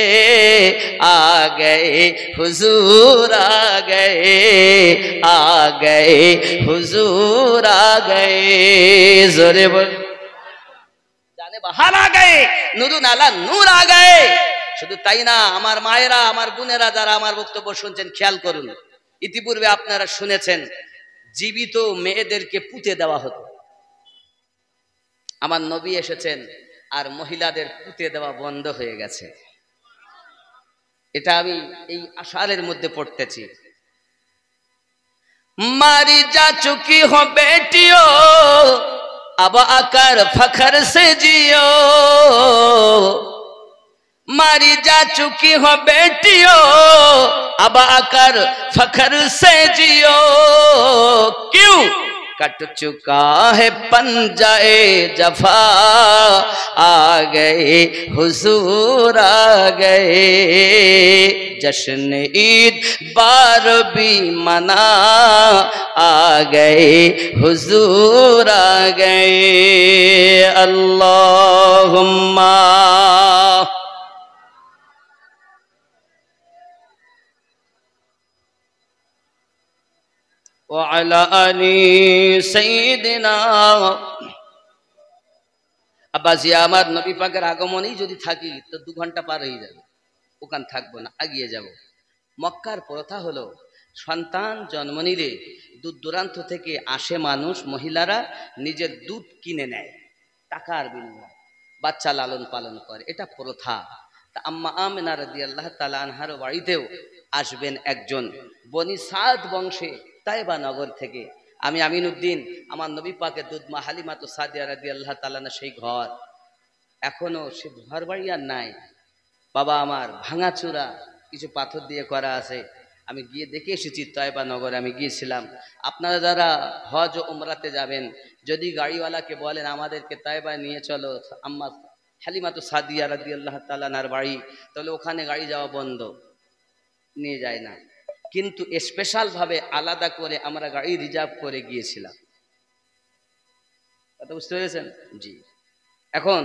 आ गए हुजूर आ गए, आ गए हुजूर आ गए। जोरे बोल। जाने बाहर आ गए, नूर नाला नूर आ गए। শুধু তাই না, আমার মায়েরা, আমার বোনেরা যারা আমার বক্তব্য শুনছেন, খেয়াল করুন। ইতিপূর্বে আপনারা শুনেছেন জীবিত মেয়েদেরকে পুঁতে দেওয়া হতো। আমার নবী এসেছেন আর মহিলাদের পুঁতে দেওয়া বন্ধ হয়ে গেছে। এটা আমি এই আশারের মধ্যে পড়তেছি। মারি যা চুকি হো বেটিও, अब आकर फखर से जियो। मारी जा चुकी हो बेटियों, अब आकर फखर से जियो। क्यों? कट चुका है पंजाए जफा, आ गए हुजूर आ गए, जश्न ईद बार भी मना, आ गए हुजूर आ गए। अल्लाहुम्मा व अला आली सय्यिदिना। আব্বাসি আমার নবী পাকের আগমনেই যদি থাকি তো 2 ঘন্টা পার হয়ে যাবে, ওখানে থাকবো না, এগিয়ে যাব। মক্কার প্রথা হলো সন্তান জন্ম নিলে দূর দূরান্ত থেকে আসে মানুষ, মহিলারা নিজের দুধ কিনে নেয় টাকার বিনিময়ে, বাচ্চা লালন পালন করে, এটা প্রথা। তা আম্মা আমিনা রাদিয়াল্লাহু তাআলা আনহার বাড়িতেও আসবেন একজন বনি সাদ বংশে তায়েবা নগর থেকে। আমি আমিনউদ্দিন, আমার নবী পাকের দুধমা হালিমাতু সাদিয়া রাদিয়াল্লাহু তাআলা না সেই ঘর, এখনো সে ঘর বাড়ি আর নাই। বাবা আমার ভাঙাচুরা কিছু পাথর দিয়ে করা আছে, আমি গিয়ে দেখে এসেছি তায়েবা নগরে আমি গিয়েছিলাম। আপনারা যারা হজ ও উমরাতে যাবেন, যদি গাড়িওয়ালাকে বলেন আমাদেরকে তায়েবায় নিয়ে চলো আম্মা হালিমাতু সাদিয়া রাদিয়াল্লাহু তাআলা নার বাড়ি, তাহলে ওখানে গাড়ি যাওয়া বন্ধ, নিয়ে যায় না। কিন্তু স্পেশালভাবে আলাদা করে আমরা গাড়ি রিজার্ভ করে গিয়েছিলাম। কথা বুঝতে পেরেছেন? জি। এখন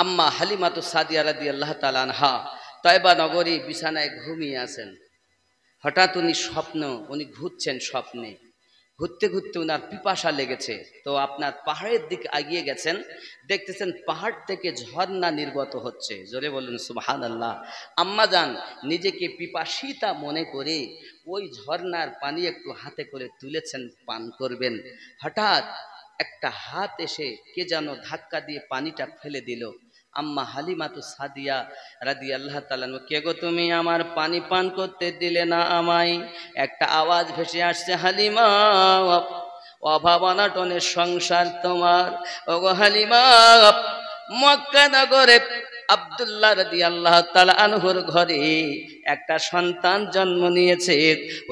আম্মা হালিমাতু সাদিয়া রাদিয়াল্লাহু তাআলা আনহা তায়েবা নগরী বিছানায় ঘুমিয়ে আছেন। হঠাৎ উনি ঘুরছেন স্বপ্নে, ঘুরতে ঘুরতে ওনার পিপাসা লেগেছে, তো আপনার পাহাড়ের দিকে এগিয়ে গেছেন, দেখতেছেন পাহাড় থেকে ঝর্ণা নির্গত হচ্ছে। জোরে বলুন সুবহানাল্লাহ। আম্মা জান নিজেকে পিপাসিতা মনে করে ওই ঝর্ণার পানি একটু হাতে করে তুলেছেন পান করবেন। হঠাৎ একটা হাত এসে কে যেন ধাক্কা দিয়ে পানিটা ফেলে দিল। আম্মা হালিমাতু সাদিয়া রাদিয়াল্লাহু তাআলা, কে গো তুমি, আমার পানি পান করতে দিলে না আমায়? একটা আওয়াজ ভেসে আসছে, হালিমা অভাব অনাটনের সংসার তোমার। ওগো হালিমা, মক্কা নগরে আব্দুল্লাহ রাদিয়াল্লাহু তাআলা আনহুর ঘরে একটা সন্তান জন্ম নিয়েছে।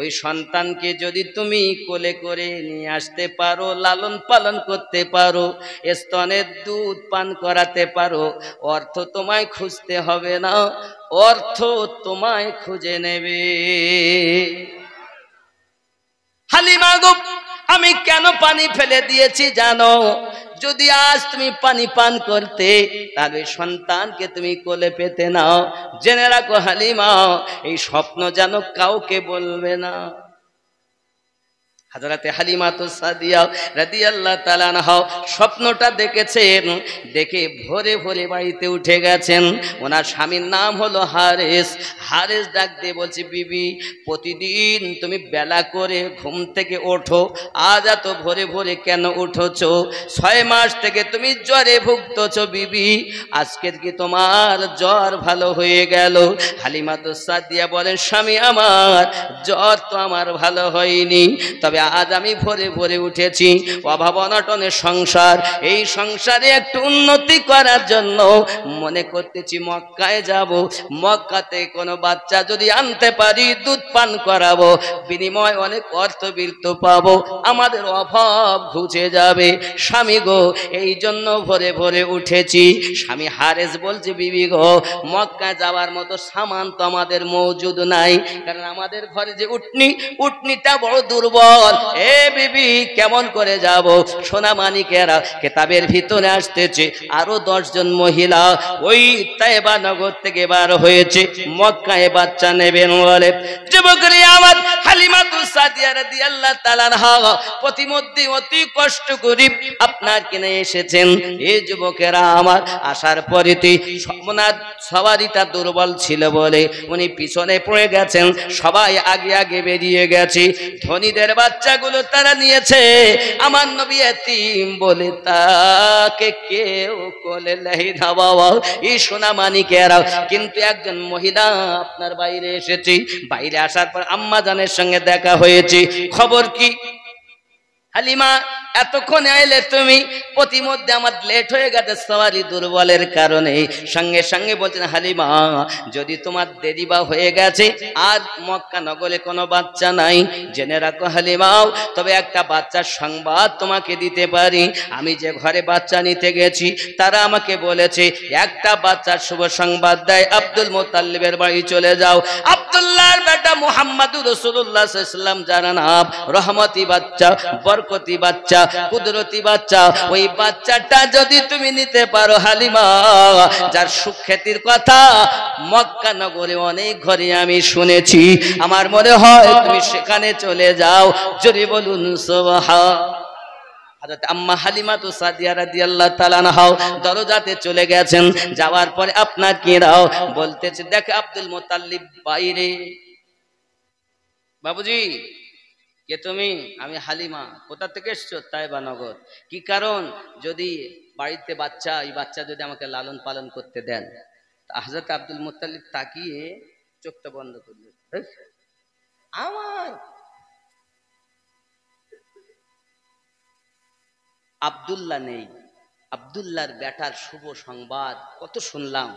ওই সন্তানকে যদি তুমি কোলে করে নিয়ে আসতে পারো, লালন পালন করতে পারো, স্তনের দুধ পান করাতে পারো, অর্থ তোমায় খুঁজতে হবে না, অর্থ তোমায় খুঁজে নেবে। হালিমা গো, আমি কেন পানি ফেলে দিয়েছি জানো? যদি আজ তুমি পানি পান করতে, তাহলে সন্তানকে তুমি কোলে পেতে নাও। জেনে রাখো হালিমা, এই স্বপ্ন যেন কাউকে বলবে না। হযরতে হালিমাতু সাদিয়া রাদিয়াল্লাহু তাআলা আনহা স্বপ্নটা দেখেছেন, দেখে ভোরে ভোরে বাড়িতে উঠে গেছেন। ওনার স্বামীর নাম হলো হারেস। হারেস ডাক দিয়ে বলছে, বিবি প্রতিদিন তুমি বেলা করে ঘুম থেকে ওঠো, আজ এত ভোরে ভোরে কেন উঠোছো? 6 মাস থেকে তুমি জ্বরে ভুগতেছো বিবি, আজকে কি তোমার জ্বর ভালো হয়ে গেল? হালিমাতু সাদিয়া বলেন, স্বামী আমার জ্বর তো আমার ভালো হয়নি, তবে আজ আমি ভোরে ভোরে উঠেছি। অভাব অনটনের সংসার, এই সংসারে একটু উন্নতি করার জন্য মনে করতেছি মক্কায় যাব। মক্কাতে কোনো বাচ্চা যদি আনতে পারি, দুধ পান করাবো, বিনিময় অনেক অর্থ বিত্ত পাবো, আমাদের অভাব ঘুচে যাবে। স্বামী গো, এই জন্য ভোরে ভোরে উঠেছি। স্বামী হারেস বলছে, বিবি গো, মক্কায় যাওয়ার মতো সামান তো আমাদের মজুদ নাই, কারণ আমাদের ঘরে যে উটনিটা বড় দুর্বল। এ বিবি কেমন করে যাব? সোনা মানিকেরা কেতাবের ভিতরে আসতেছে আরো 10 জন মহিলা ওই তায়েবা নগর থেকে বার হয়েছে, মক্কায় বাচ্চা নেবেন বলে। যুবকরা আমার, হালিমাতু সাদিয়া রাদিয়াল্লাহু তাআলা আনহা প্রতিমধ্যে অতি কষ্ট করে আপনার কিনে এসেছেন। এই যুবকেরা আমার আসার পরেতে সবারিটা দুর্বল ছিল বলে উনি পিছনে পড়ে গেছেন, সবাই আগে আগে বেরিয়ে গেছে। ধনীদের বাচ্চাগুলো তারা নিয়েছে, আমার নবী এতিম বলে তাকে কেউ কোলে নেয় না বাবা। এই সোনা মানিকেরা, কিন্তু একজন মহিলা আপনার বাইরে এসেছে। বাইরে আসার পর আম্মা জানের সঙ্গে দেখা হয়েছে। খবর কি? হালিমা এতক্ষণে আইলে তুমি, প্রতিমধ্যে আমার লেট হয়ে গেছে সওয়ারি দুর্বলের কারণে। সঙ্গে সঙ্গে বলছেন হালিমা যদি তোমার দেরি বা হয়ে গেছে আর মক্কা নগরে কোনো বাচ্চা নাই, জেনে রাখো হালিমাও তবে একটা বাচ্চার সংবাদ তোমাকে দিতে পারি। আমি যে ঘরে বাচ্চা নিতে গেছি তারা আমাকে বলেছে একটা বাচ্চার শুভ সংবাদ দেয়, আব্দুল মুত্তালিবের বাড়ি চলে যাও। আব্দুল্লাহর বেটা মুহাম্মাদুর রাসূলুল্লাহ সাল্লাল্লাহু আলাইহি ওয়াসাল্লাম যার নাম, রহমতি বাচ্চা, বরকতি বাচ্চা, কুদরতি বাচ্চা, ওই বাচ্চাটা যদি তুমি নিতে পারো হালিমা, যার সুখ্যাতির কথা মক্কা নগরে অনেক ঘরে আমি শুনেছি, আমার মনে হয় তুমি সেখানে চলে যাও। জোরে বলুন সুবহান। হযরত আম্মা হালিমাতু সাদিয়া রাদিয়াল্লাহু তাআলা আনহা দরজাতে চলে গেছেন। যাওয়ার পরে আপনার কি রাও বলতেছে, দেখে আব্দুল মুত্তালিব বাইরে। বাবুজি কে তুমি? আমি হালিমা। কোথা থেকে এসছো? তায়েবা নগর। কি কারণ? যদি বাড়িতে বাচ্চা, এই বাচ্চা যদি আমাকে লালন পালন করতে দেন। হযরত আব্দুল মুত্তালিব তাকিয়ে চোখটা বন্ধ করলেন। আমার আব্দুল্লাহ নেই, আব্দুল্লাহর বেটার শুভ সংবাদ কত শুনলাম।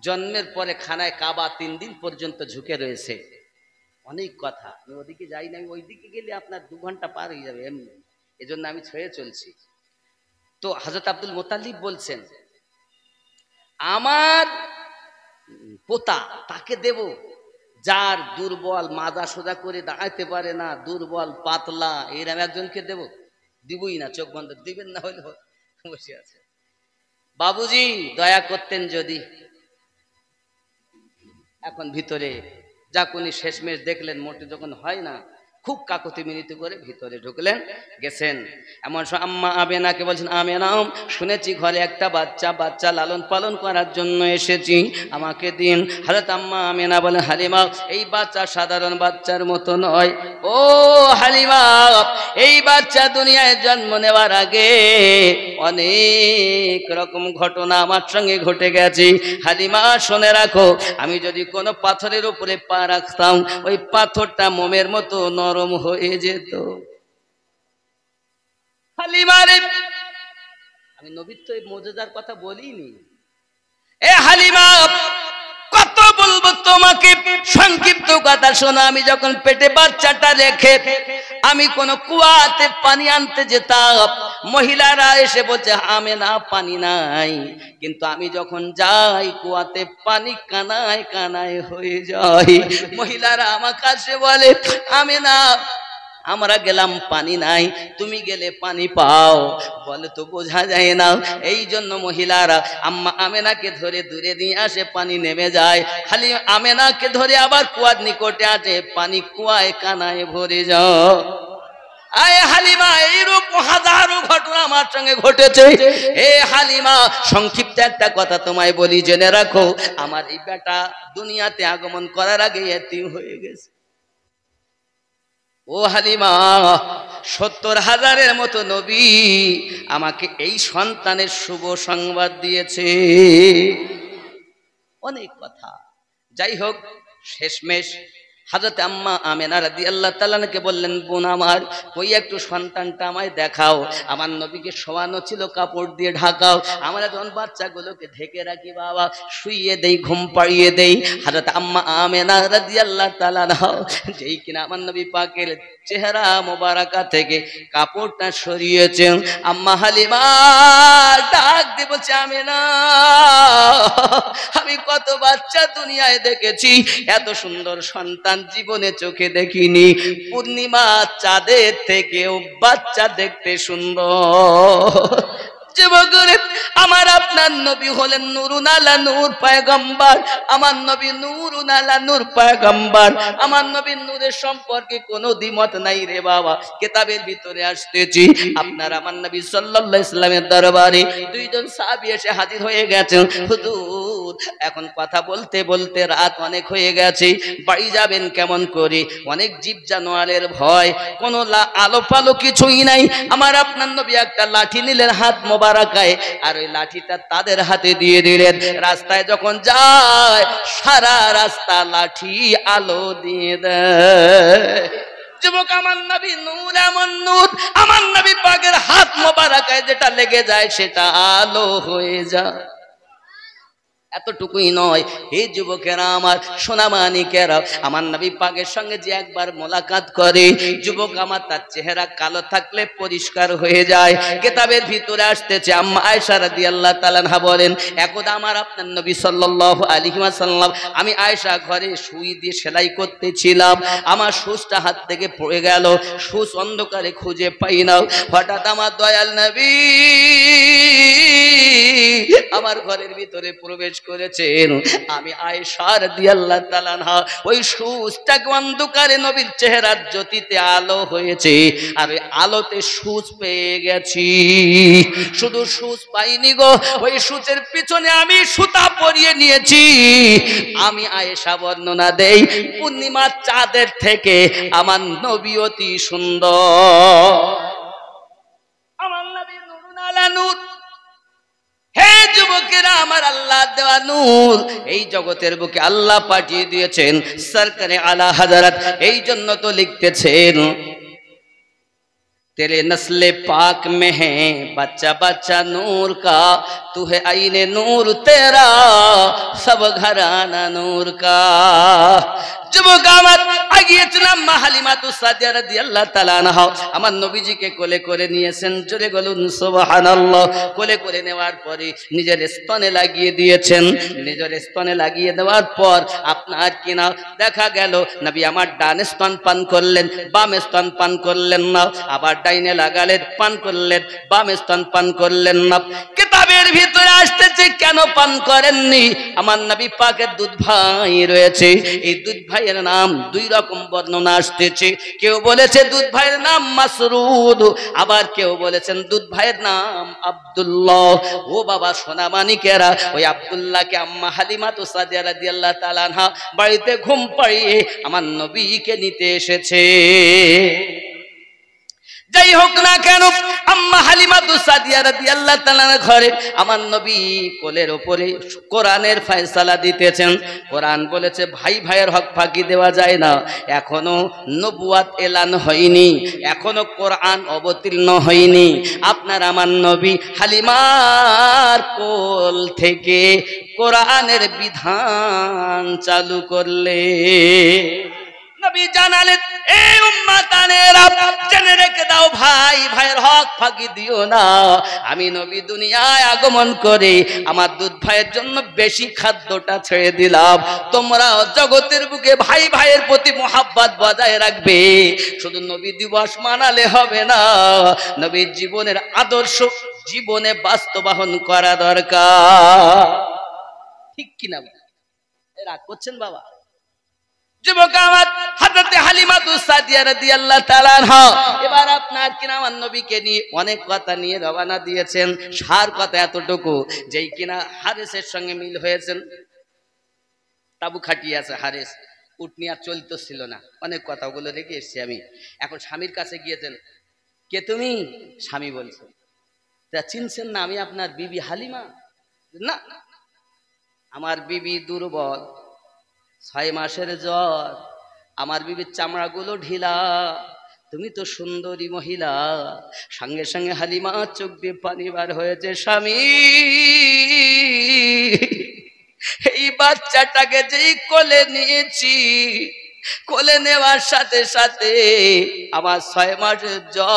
জন্মের পরে খানায় কাবা 3 দিন পর্যন্ত ঝুঁকে রয়েছে। অনেক কথা, আমি ওদিকে যাই না, আমি ওইদিকে গেলে আপনার 2 ঘন্টা পার হয়ে যাবে এমনি, এজন্য আমি ছয়ে চলছি। তো হযরত আব্দুল মুত্তালিব বলছেন আমার পোতা তাকে দেব যার দুর্বল, মাজা সোজা করে দাঁড়াতে পারে না, দুর্বল পাতলা, এরকম একজনকে দেব। দিবই না, চোখ বন্ধ দিবেন না হলে বসে আছে। বাবুজি দয়া করতেন যদি। এখন ভিতরে যাকুনি শেষমেশ দেখলেন মোটে যখন হয় না, খুব কাকুতি মিনতি করে ভিতরে ঢুকলেন, গেছেন। এমন সময় আম্মা আমেনাকে বলছেন, আমেনা শুনেছি ঘরে একটা বাচ্চা লালন পালন করার জন্য এসেছি, আমাকে দিন। হযরত আম্মা আমেনা বলেন, হালিমা এই বাচ্চা সাধারণ বাচ্চার মতো নয়। ও হালিমা, এই বাচ্চা দুনিয়ায় জন্ম নেওয়ার আগে অনেক রকম ঘটনা আমার সঙ্গে ঘটে গেছে। হালিমা শুনে রাখো, আমি যদি কোনো পাথরের উপরে পা রাখতাম ওই পাথরটা মোমের মতো নরম হয়ে যেত। হালিমা রে, আমি নবীর তো এই মুজিজার কথা বলিনি। এ হালিমা কত বলবো তোমাকে, সংক্ষিপ্ত কথা শোনা। আমি যখন পেটে বাচ্চাটা রেখে আমি কোন কুয়াতে পানি আনতে যেতাম, মহিলারা এসে বলছে আমেনা পানি নাই, কিন্তু আমি যখন যাই কুয়াতে পানি কানায় কানায় হয়ে যায়। মহিলারা আমার কাছে বলে আমেনা আমরা গেলাম পানি নাই, তুমি গেলে পানি পাও, বলে তো বোঝা যায় না। এই জন্য মহিলারা আম্মা আমেনাকে ধরে দূরে নিয়ে আসে, পানি নেমে যায়। খালি আমেনাকে ধরে আবার কুয়ার নিকটে আসে, পানি কুয়ায় কানায় ভরে যাও। আয় হালিমা, এইরূপ হাজারো ঘটনা আমার সঙ্গে ঘটেছে। এ হালিমা, সংক্ষিপ্ত একটা কথা তোমায় বলি, জেনে রাখো, আমার এই বেটা দুনিয়াতে আগমন করার আগে এতিম হয়ে গেছে। ও হালিমা, 70,000-এর মতো নবী আমাকে এই সন্তানের শুভ সংবাদ দিয়েছে। অনেক কথা, যাই হোক শেষমেশ হযরত আম্মা আমেনা রাদিয়াল্লাহু তাআলা আনহাকে বললেন, বোন আমার কই একটু সন্তানটা আমায় দেখাও। আমার নবীকে শোয়ানো ছিল, কাপড় দিয়ে ঢাকাও। আমরা যখন বাচ্চাগুলোকে ঢেকে রাখি বাবা, শুইয়ে দেই, ঘুম পাড়িয়ে দেই। হযরত আম্মা আমেনা রাদিয়াল্লাহু তাআলা আনহা যেই কিনা আমার নবী পাকের চেহারা মোবারকা থেকে কাপড়টা সরিয়েছেন, আম্মা হালিমা ডাক দিয়ে বলছে, আমেনা আমি কত বাচ্চা দুনিয়ায় দেখেছি, এত সুন্দর সন্তান জীবনে চোখে দেখিনি। পূর্ণিমা চাঁদের থেকেও বাচ্চা দেখতে সুন্দর। আমার আপনার নবী হলেন নূরুন আলা নূর পয়গম্বর, আমার নবী নূরুন আলা নূর পয়গম্বর। আমার নবীর নূরের সম্পর্কে কোনো দ্বিমত নাই রে বাবা। কিতাবের ভিতরে আসতেছি, আপনার আমার নবী সাল্লাল্লাহু আলাইহি ওয়াসাল্লামের দরবারে 2 জন সাহাবী এসে হাজির হয়ে গেছেন। হুজুর এখন কথা বলতে বলতে রাত অনেক হয়ে গেছে, বাড়ি যাবেন কেমন করে? অনেক জীব জানোয়ারের ভয়, কোনো আলো পালো কিছুই নাই। আমার আপনার নবী একটা লাঠি নিলেন হাত মোবারকায়, আর ওই লাঠিটা তাদের হাতে দিয়ে দিলেন। রাস্তায় যখন যায় সারা রাস্তা লাঠি আলো দিয়ে দেয়। যুবক আমার নবী নূর, এমন নূর আমার নবী পাকের হাত মোবারকায় যেটা লেগে যায় সেটা আলো হয়ে যায়। এতটুকুই নয়, হে যুবকেরা আমার, সোনামানিকেরা, আমার নবী পাকের সঙ্গে যে একবার মোলাকাত করে যুবক আমার, তার চেহারা কালো থাকলে পরিষ্কার হয়ে যায়। কিতাবের ভিতরে আসতেছে আম্মা আয়েশা রাদিয়াল্লাহু তাআলা আনহা বলেন, একদা আমার আপনার নবী সাল্লাল্লাহু আলাইহি ওয়াসাল্লাম, আমি আয়েশা ঘরে সুই দিয়ে সেলাই করতেছিলাম, আমার সুচটা হাত থেকে পড়ে গেল, সুচ অন্ধকারে খুঁজে পাই না। হঠাৎ আমার দয়াল নবী আমার ঘরের ভিতরে প্রবেশ করেছেন। আমি আয়েশা রাদিয়াল্লাহু তাআলা আনহা ওই সূচটাকে অন্ধকারে নবীর চেহারার জ্যোতিতে আলো হয়েছে, আর ওই আলোতে সূচ পেয়ে গেছি। শুধু সূচ পাইনি গো, ওই সূচের পিছনে আমি সুতা পরিয়ে নিয়েছি। আমি আয়েশা বর্ণনা দেই, পূর্ণিমার চাঁদের থেকে আমার নবী অতি সুন্দর। আমার নবী নূরুন আলা নূর। হে যুবকেরা আমার, আল্লাহ দেওয়া নূর এই জগতের বুকে আল্লাহ পাঠিয়ে দিয়েছেন সরকারে আলা হযরত। এই জন্য তো লিখতেছেন, तेरे नस्ले पाक में है बच्चा बच्चा नूर का, तू है आईने नूर तेरा सब घराना नूर का। যুবক আমার, আগিয়েছিলাম মা হালিমাতুস সাদিয়া রাদিয়াল্লাহু তাআলা আনহা আমার নবীজিকে কোলে করে নিয়েছেন। জোরে বলুন সুবহানাল্লাহ। কোলে করে নেওয়ার পরে নিজের স্তনে লাগিয়ে দিয়েছেন। নিজের স্তনে লাগিয়ে দেওয়ার পর আপনার কিনা দেখা গেল নবী আমার ডান স্তন পান করলেন, বাম স্তন পান করলেন না, আবার ডাইনে লাগালেন, পান করলেন, বাম স্তন পান করলেন না। কিতাবের ভিতরে আসতেছে কেন পান করেননি? আমার নবী পাকের দুধ ভাই রয়েছে, এই দুধ ভাইয়ের নাম দুই রকম বর্ণনা আসতেছে। কেউ বলেছে দুধ ভাইয়ের নাম মাসরুদ, আবার কেউ বলেছেন দুধ ভাইয়ের নাম আব্দুল্লাহ। ও বাবা সোনামানিকেরা, ওই আব্দুল্লাহকে আম্মা হালিমাতুস সাদিয়া রাদিয়াল্লাহু তাআলা আনহা বাড়িতে ঘুম পাড়িয়ে আমার নবীকে নিতে এসেছে। যাই হোক না কেন, আম্মা হালিমাতুস সাদিয়া রাদিয়াল্লাহু তাআলা ঘরে আমার নবী কোলের উপরে কোরআনের ফয়সালা দিতেছেন। কোরআন বলেছে ভাই ভাইয়ের হক ফাঁকি দেওয়া যায় না। এখনো নবুয়াত এলান হয়নি, এখনো কোরআন অবতীর্ণ হয়নি। আপনার আমার নবী হালিমার কোল থেকে কোরআনের বিধান চালু করলে নবী জানালেন, এই উম্মতানেরা জেনে রেখে দাও, ভাই ভাইয়ের হক ফাঁকি দিও না। আমি নবী দুনিয়ায় আগমন করে আমার দুধ ভাইয়ের জন্য বেশি খাদ্যটা ছেড়ে দিলাম। তোমরা জগতের বুকে ভাই ভাইয়ের প্রতি মোহাব্বত বজায় রাখবে। শুধু নবী দিবস মানালে হবে না, নবীর জীবনের আদর্শ জীবনে বাস্তবায়ন করা দরকার। ঠিক কিনা? রাগ করছেন বাবা? যুবক আমার, হযরত হালিমাতুস সাদিয়া রাদিয়াল্লাহু তাআলা আনহা এবার আপনার কিনা আমার নবীকে নিয়ে অনেক কথা নিয়ে রওনা দিয়েছেন। সার কথা এতটুকু, যেই কিনা হারেসের সঙ্গে মিল হয়েছেন। তাবু খাটিয়ে আছে হারেস, উটনি আর চলতে ছিল না, অনেক কথাগুলো রেখে এসেছি আমি। এখন স্বামীর কাছে গিয়েছেন, কে তুমি? স্বামী বলছে, তা চিনছেন না আমি আপনার বিবি হালিমা? না, আমার বিবি দুর্বল, 6 মাসের জ্বর, আমার বিবির চামড়াগুলো ঢিলা, তুমি তো সুন্দরী মহিলা। সঙ্গে সঙ্গে হালিমা চোখ দিয়ে পানি বার হয়েছে, স্বামী এই বাচ্চাটাকে যেই কোলে নিয়েছি, কোলে নেওয়ার সাথে সাথে আমার 6 মাসের জ্বর